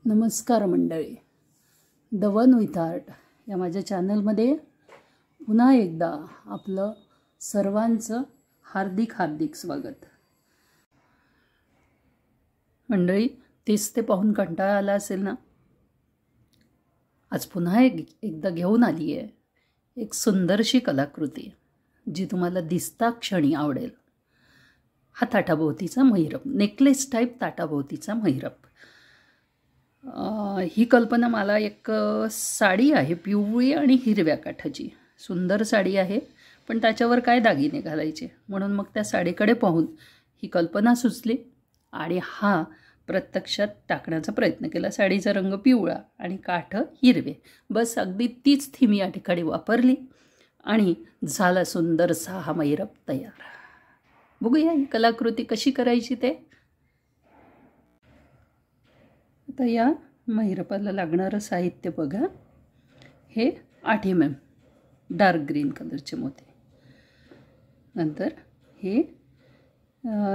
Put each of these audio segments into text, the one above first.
नमस्कार मंडळी, the one with art या माझ्या चॅनलमध्ये पुन्हा एकदा आपलं सर्वांचं हार्दिक स्वागत. मंडळी, तेच ते पाहून कंटाळा आला असेल ना. आज पुन्हा एकदा घेऊन आली आहे एक सुंदरशी कलाकृती जी तुम्हाला दिसता क्षणी आवडेल. हा ताटाभोवतीचा महिरप, नेकलेस टाईप ताटाभोवतीचा महिरप. ही कल्पना मला एक साडी आहे, पिवळी आणि हिरव्या काठाची सुंदर साडी आहे, पण त्याच्यावर काय दागिने घालायचे म्हणून मग त्या साडीकडे पाहून ही कल्पना सुचली आणि हा प्रत्यक्षात टाकण्याचा प्रयत्न केला. साडीचा रंग पिवळा आणि काठ हिरवे, बस अगदी तीच थीम या ठिकाणी वापरली आणि झाला सुंदरसा हा महिरप तयार. बघूया ही कलाकृती कशी करायची ते. आता या महिरपाला लागणारं साहित्य बघा. हे 8 mm डार्क ग्रीन कलरचे मोती, नंतर हे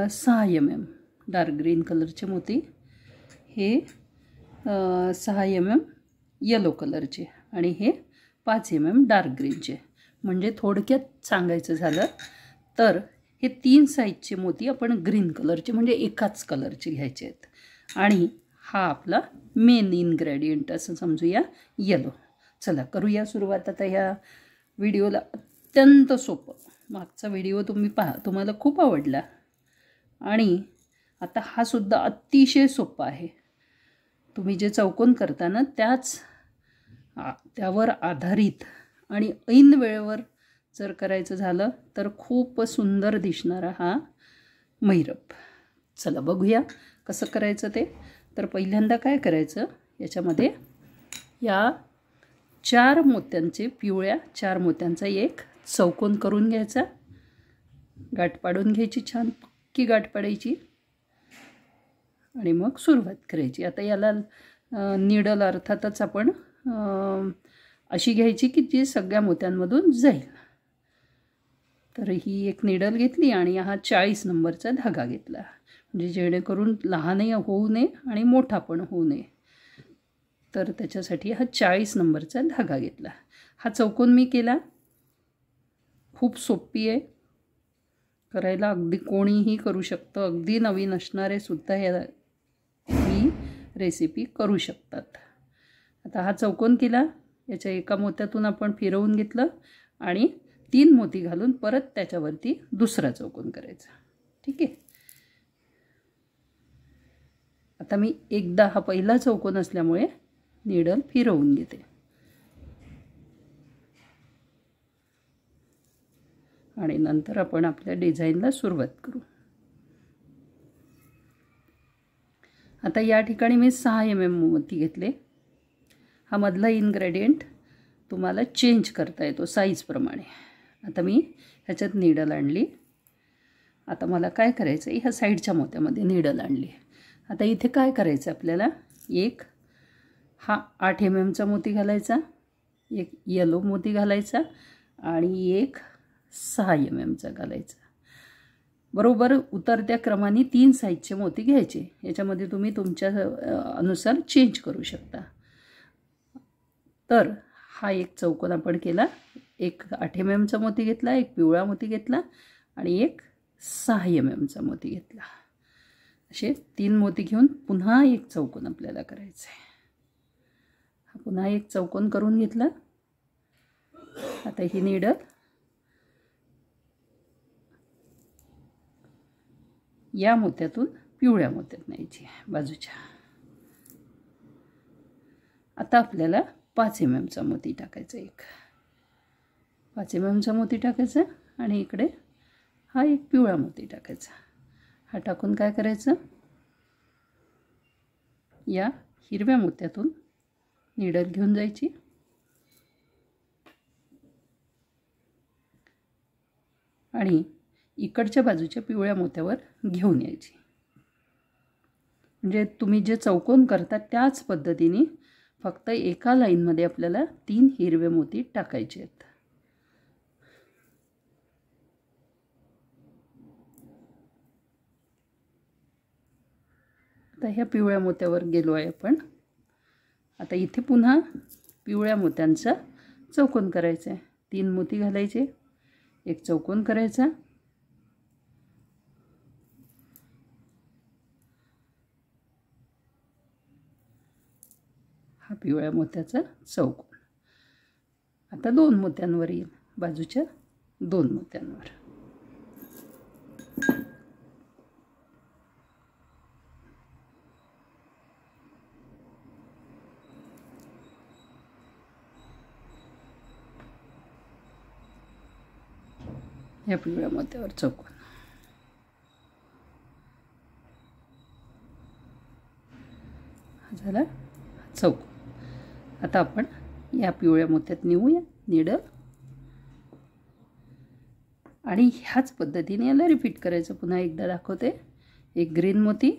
6 mm डार्क ग्रीन कलरचे मोती, हे 6 mm येलो कलरचे आणि हे 5 mm डार्क ग्रीनचे. म्हणजे थोडक्यात सांगायचं झालं तर हे 3 साईजचे मोती आपण ग्रीन कलरचे म्हणजे एकाच कलरचे घ्यायचे आहेत आणि हा आपला मेन इन्ग्रेडियंट असं समजूया, येलो. चला करूया सुरुवात. आता ह्या व्हिडिओला अत्यंत सोपं, मागचा व्हिडिओ तुम्ही पहा, तुम्हाला खूप आवडला आणि आता हा सुद्धा अतिशय सोपा आहे. तुम्ही जे चौकोन करता ना त्यावर आधारित आणि ऐन वेळेवर जर करायचं झालं तर खूप सुंदर दिसणारा हा महिरप. चला बघूया कसं करायचं ते. तर पहिल्यांदा काय करायचं, याच्यामध्ये या 4 मोत्यांचे, पिवळ्या 4 मोत्यांचा एक चौकोन करून घ्यायचा. गाठ पाडून घ्यायची, छान पक्की गाठ पाडायची आणि मग सुरुवात करायची. आता याला निडल अर्थातच आपण अशी घ्यायची की जी सगळ्या मोत्यांमधून जाईल. तर ही एक निडल घेतली आणि हा 40 नंबरचा धागा घेतला, म्हणजे जेणेकरून लहानही होऊ नये आणि मोठा पण होऊ नये. तर त्याच्यासाठी हा 40 नंबरचा धागा घेतला. हा चौकोन मी केला. खूप सोपी आहे करायला, अगदी कोणीही करू शकतं. अगदी नवीन असणारे सुद्धा ही रेसिपी करू शकतात. आता हा चौकोन केला, याच्या एका मोत्यातून आपण फिरवून घेतलं आणि 3 मोती घालून परत त्याच्यावरती दुसरा चौकोन करायचा. ठीक आहे. आता मी एकदा हा पहिला चौकोन असल्यामुळे निडल फिरवून घेते आणि नंतर आपण आपल्या डिझाईनला सुरुवात करू. आता या ठिकाणी मी 6 mm मोती घेतले. हा मधला इन्ग्रेडियंट तुम्हाला चेंज करता येतो साईजप्रमाणे. आता मी ह्याच्यात निडल आणली. आता मला काय करायचं आहे, ह्या साईडच्या मोत्यामध्ये निडल आणली. आता इथे काय करायचं आपल्याला, एक हा 8 mmचा मोती घालायचा, एक येलो मोती घालायचा आणि एक 6 mmचा घालायचा. बरोबर उतरत्या क्रमाने 3 साईजचे मोती घ्यायचे. याच्यामध्ये तुम्ही तुमच्या अनुसार चेंज करू शकता. तर हा एक चौकोन आपण केला. एक 8 mmचा मोती घेतला, एक पिवळा मोती घेतला आणि एक 6 mmचा मोती घेतला. असे 3 मोती घेऊन पुन्हा एक चौकोन आपल्याला करायचं आहे. हा पुन्हा एक चौकोन करून घेतला. आता ही निडल या मोत्यातून पिवळ्या मोत्यात न्यायची बाजूच्या. आता आपल्याला 5 mmचा मोती टाकायचा, एक 5 mmचा मोती टाकायचा आणि इकडे हा एक पिवळा मोती टाकायचा. हा टाकून काय करायचं, या हिरव्या मोत्यातून निडल घेऊन जायची आणि इकडच्या बाजूच्या पिवळ्या मोत्यावर घेऊन यायची. म्हणजे तुम्ही जे चौकोन करता त्याच पद्धतीने फक्त एका लाईनमध्ये आपल्याला 3 हिरवे मोती टाकायचे आहेत. आता ह्या पिवळ्या मोत्यावर गेलो आहे आपण. आता इथे पुन्हा पिवळ्या मोत्यांचा चौकोन करायचा आहे. 3 मोती घालायचे, एक चौकोन करायचा, हा पिवळ्या मोत्याचा चौकोन. आता 2 मोत्यांवर येईल, बाजूच्या 2 मोत्यांवर. या पिवळ्या मोत्यावर चौकोन. झाला चौकोन. आता आपण या पिवळ्या मोत्यात नेऊया निडल आणि ह्याच पद्धतीने याला रिपीट करायचं. पुन्हा एकदा दाखवते. एक ग्रीन मोती,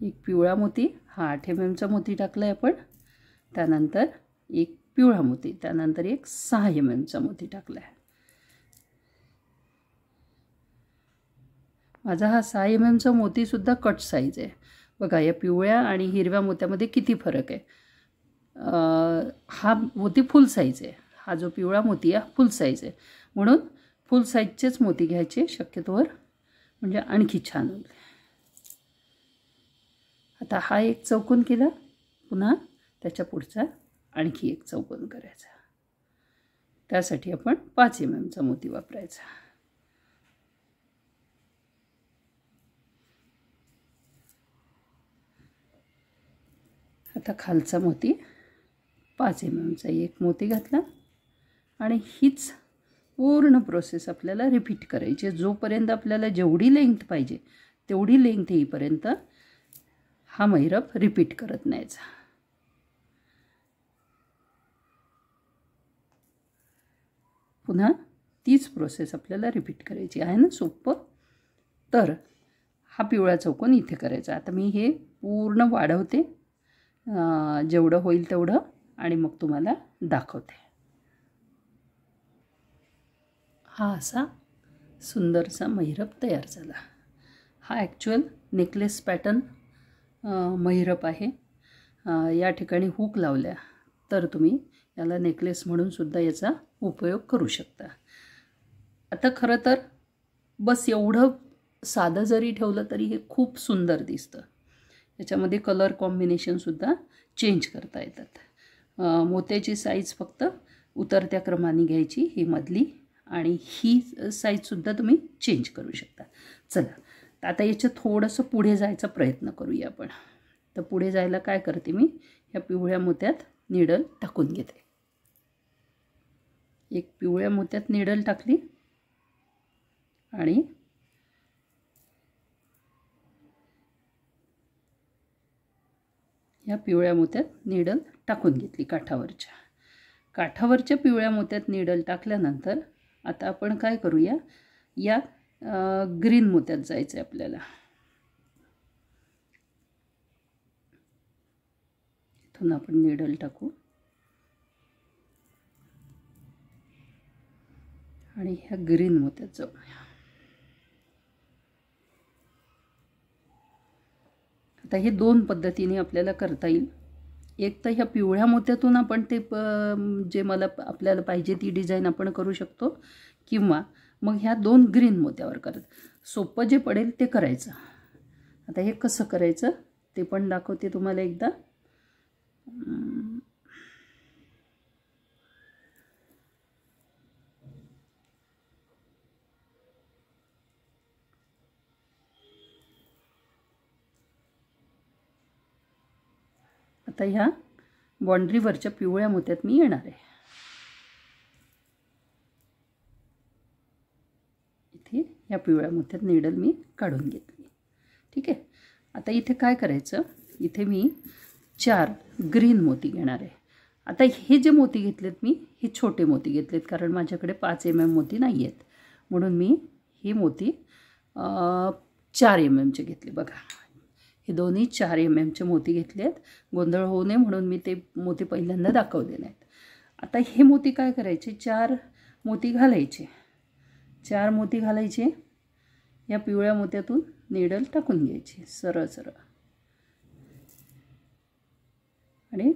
एक पिवळा मोती, हा 8 mm मोती टाकला आहे आपण. त्यानंतर एक पिवळा मोती, त्यानंतर एक 6 mm मोती टाकला आहे. माझा हा 6 mm मोतीसुद्धा कट साईज आहे. बघा या पिवळ्या आणि हिरव्या मोत्यामध्ये किती फरक आहे. हा मोती फुल साईज आहे, हा जो पिवळा मोती आहे फुल साईज आहे. म्हणून फुल साईजचेच मोती घ्यायचे शक्यतोवर, म्हणजे आणखी छान होईल. आता हा एक चौकोन केला, पुन्हा त्याच्या पुढचा आणखी एक चौकोन करायचा. त्यासाठी आपण 5 mm मोती वापरायचा. आता खालचा मोती 5 mm एक मोती घातला आणि हीच पूर्ण प्रोसेस आपल्याला रिपीट करायची. जोपर्यंत आपल्याला जेवढी लेंग्थ पाहिजे तेवढी लेंग्थ येईपर्यंत हा मैरप रिपीट करत न्यायचा. पुन्हा तीच प्रोसेस आपल्याला रिपीट करायची आहे ना. सोपं. तर हा पिवळा चौकोन इथे करायचा. आता मी हे पूर्ण वाढवते जेवढं होईल तेवढं आणि मग तुम्हाला दाखवते. हा असा सुंदरसा मैरप तयार झाला. हा ॲक्च्युअल नेकलेस पॅटर्न मैरप आहे. या ठिकाणी हुक लावल्या तर तुम्ही याला नेकलेस म्हणून सुद्धा याचा उपयोग करू शकता. आता खरं तर बस एवढं साधं जरी ठेवलं तरी हे खूप सुंदर दिसतं. याच्यामध्ये कलर कॉम्बिनेशनसुद्धा चेंज करता येतात. मोत्याची साईज फक्त उतरत्या क्रमाने घ्यायची, ही मधली, आणि ही साईजसुद्धा तुम्ही चेंज करू शकता. चला आता याच्या थोडंसं पुढे जायचा प्रयत्न करूया आपण. तर पुढे जायला काय करते मी, या पिवळ्या मोत्यात निडल टाकून घेते. एक पिवळ्या मोत्यात निडल टाकली आणि या पिवळ्या मोत्यात निडल टाकून घेतली. काठावरच्या पिवळ्या मोत्यात निडल टाकल्यानंतर आता आपण काय करूया, या ग्रीन मोत्यात जायचं आहे आपल्याला. इथून आपण निडल टाकू आणि ह्या ग्रीन मोत्यात जाऊया. आता हे 2 पद्धतीने आपल्याला करता येईल. एक तर ह्या पिवळ्या मोत्यातून आपण ते जे मला आपल्याला पाहिजे ती डिझाईन आपण करू शकतो, किंवा मग ह्या 2 ग्रीन मोत्यावर करत सोपं जे पडेल ते करायचं. आता हे कसं करायचं ते पण दाखवते तुम्हाला एकदा. आता ह्या बाँड्रीवरच्या पिवळ्या मोत्यात मी येणार आहे. इथे या पिवळ्या मोत्यात निडल मी काढून घेतली. ठीक आहे. आता इथे काय करायचं, इथे मी 4 ग्रीन मोती घेणार आहे. आता हे जे मोती घेतलेत मी, हे छोटे मोती घेतलेत कारण माझ्याकडे 5 mm मोती नाही आहेत. म्हणून मी हे मोती 4 mm चे घेतले. बघा हे दोन्ही 4 mm चे मोती घेतले आहेत. गोंधळ होऊ नये म्हणून मी ते मोती पहिल्यांदा दाखवले नाहीत. आता हे मोती काय करायचे, 4 मोती घालायचे. 4 मोती घालायचे. या पिवळ्या मोत्यातून निडल टाकून घ्यायची सरळ सरळ. आणि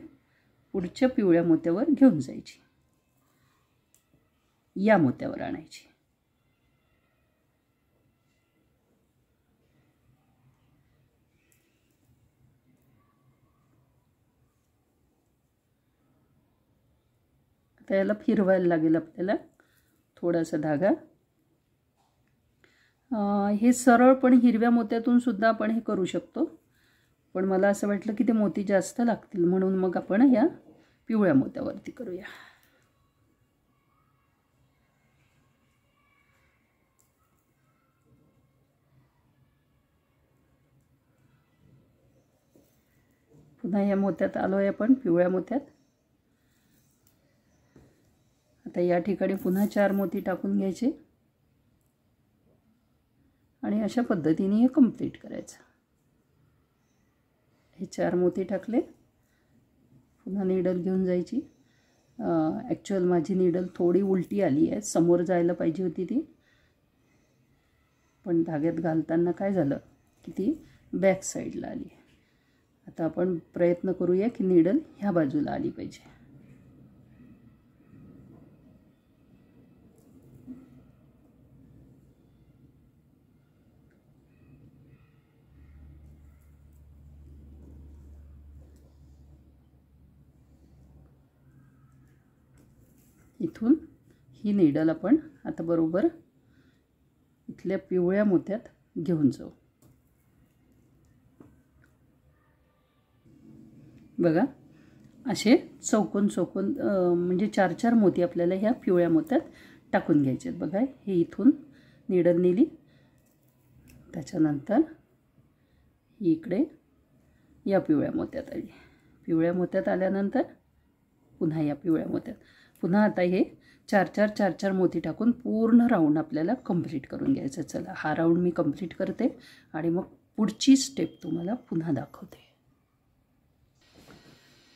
पुढच्या पिवळ्या मोत्यावर घेऊन जायची, या मोत्यावर आणायची. आता याला फिरवायला लागेल आपल्याला थोडासा धागा. हे सरळ पण हिरव्या मोत्यातून सुद्धा आपण हे करू शकतो, पण मला असं वाटलं की ते मोती जास्त लागतील म्हणून मग आपण या पिवळ्या मोत्यावरती करूया. पुन्हा या मोत्यात आलो आहे आपण, पिवळ्या मोत्यात. आता या ठिकाणी पुन्हा 4 मोती टाकून घ्यायचे आणि अशा पद्धतीने हे कंप्लीट करायचं. हे 4 मोती टाकले, पुन्हा नीडल घेऊन जायची. ॲक्च्युअल माझी नीडल थोडी उलटी आली आहे, समोर जायला पाहिजे होती ती, पण धाग्यात घालताना काय झालं की ती बॅक साईडला आली. आता आपण प्रयत्न करूया की नीडल ह्या बाजूला आली पाहिजे. इथून ही नीडल आपण आता बरोबर इथल्या पिवळ्या मोत्यात घेऊन जाऊ. बघा असे चौकोन चौकोन म्हणजे 4-4 मोती आपल्याला ह्या पिवळ्या मोत्यात टाकून घ्यायचे आहेत. बघा हे इथून नीडल नेली, त्याच्यानंतर इकडे या पिवळ्या मोत्यात आली. पिवळ्या मोत्यात आल्यानंतर पुन्हा या पिवळ्या मोत्यात, पुन्हा आता हे 4-4 मोती टाकून पूर्ण राऊंड आपल्याला कंप्लीट करून घ्यायचं. चला हा राऊंड मी कंप्लीट करते आणि मग पुढची स्टेप तुम्हाला पुन्हा दाखवते.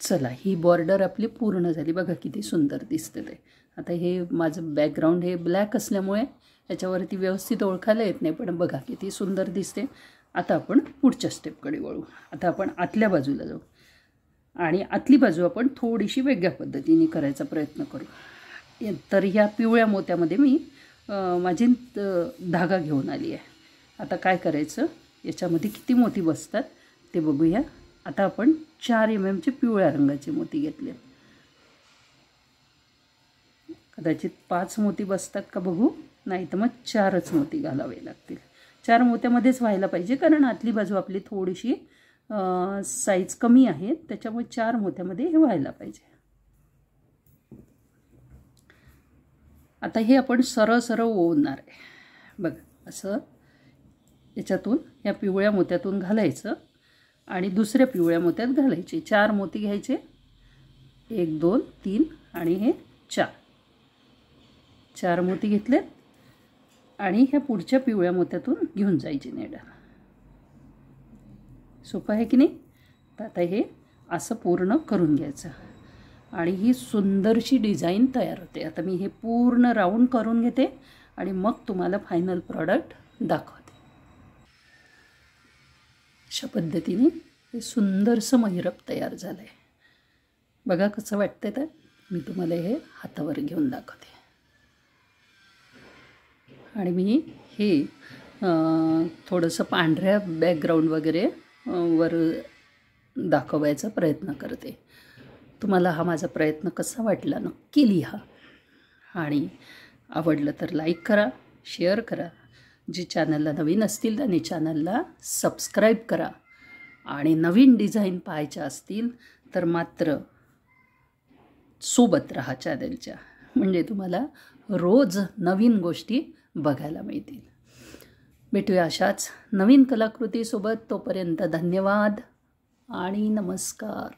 चला ही बॉर्डर आपली पूर्ण झाली. बघा किती सुंदर दिसते ते. आता हे माझं बॅकग्राऊंड हे ब्लॅक असल्यामुळे याच्यावरती व्यवस्थित ओळखायला येत नाही, पण बघा किती सुंदर दिसते. आता आपण पुढच्या स्टेपकडे वळू. आता आपण आतल्या बाजूला जाऊ आणि आतली बाजू आपण थोडीशी वेगळ्या पद्धतीने करायचा प्रयत्न करू. तर ह्या पिवळ्या मोत्यामध्ये मी माझी धागा घेऊन आली आहे. आता काय करायचं, याच्यामध्ये किती मोती बसतात ते बघूया. आता आपण 4 mm पिवळ्या रंगाचे मोती घेतले. कदाचित 5 मोती बसतात का बघू, नाही तर मग 4च मोती घालावे लागतील. 4 मोत्यामध्येच व्हायला पाहिजे, कारण आतली बाजू आपली थोडीशी साईज कमी आहे, त्याच्यामुळे 4 मोत्यामध्ये हे व्हायला पाहिजे. आता हे आपण सरळ सरळ ओवणार आहे. बघा असं याच्यातून या पिवळ्या मोत्यातून घालायचं आणि दुसऱ्या पिवळ्या मोत्यात घालायचे. 4 मोती घ्यायचे, 1 2 3 आणि हे 4 मोती घेतलेत आणि ह्या पुढच्या पिवळ्या मोत्यातून घेऊन जायची नीडल. सोपं आहे की नाही. तर आता हे असं पूर्ण करून घ्यायचं आणि ही सुंदरशी डिझाईन तयार होते. आता मी हे पूर्ण राऊंड करून घेते आणि मग तुम्हाला फायनल प्रॉडक्ट दाखवते. अशा पद्धतीने हे सुंदरसं महिरप तयार झालं आहे. बघा कसं वाटतं. तर मी तुम्हाला हे हातावर घेऊन दाखवते आणि मी हे थोडंसं पांढऱ्या बॅकग्राऊंड वगैरे वर दाखवायचा प्रयत्न करते. तुम्हाला हा माझा प्रयत्न कसा वाटला नक्की लिहा आणि आवडलं तर लाईक करा, शेअर करा. जे चॅनलला नवीन असतील त्यांनी चॅनलला सबस्क्राईब करा आणि नवीन डिझाईन पाहायच्या असतील तर मात्र सोबत राहा चॅनलच्या, म्हणजे तुम्हाला रोज नवीन गोष्टी बघायला मिळतील. भेटूया अशाच नवीन कलाकृतीसोबत. तोपर्यंत धन्यवाद आणि नमस्कार.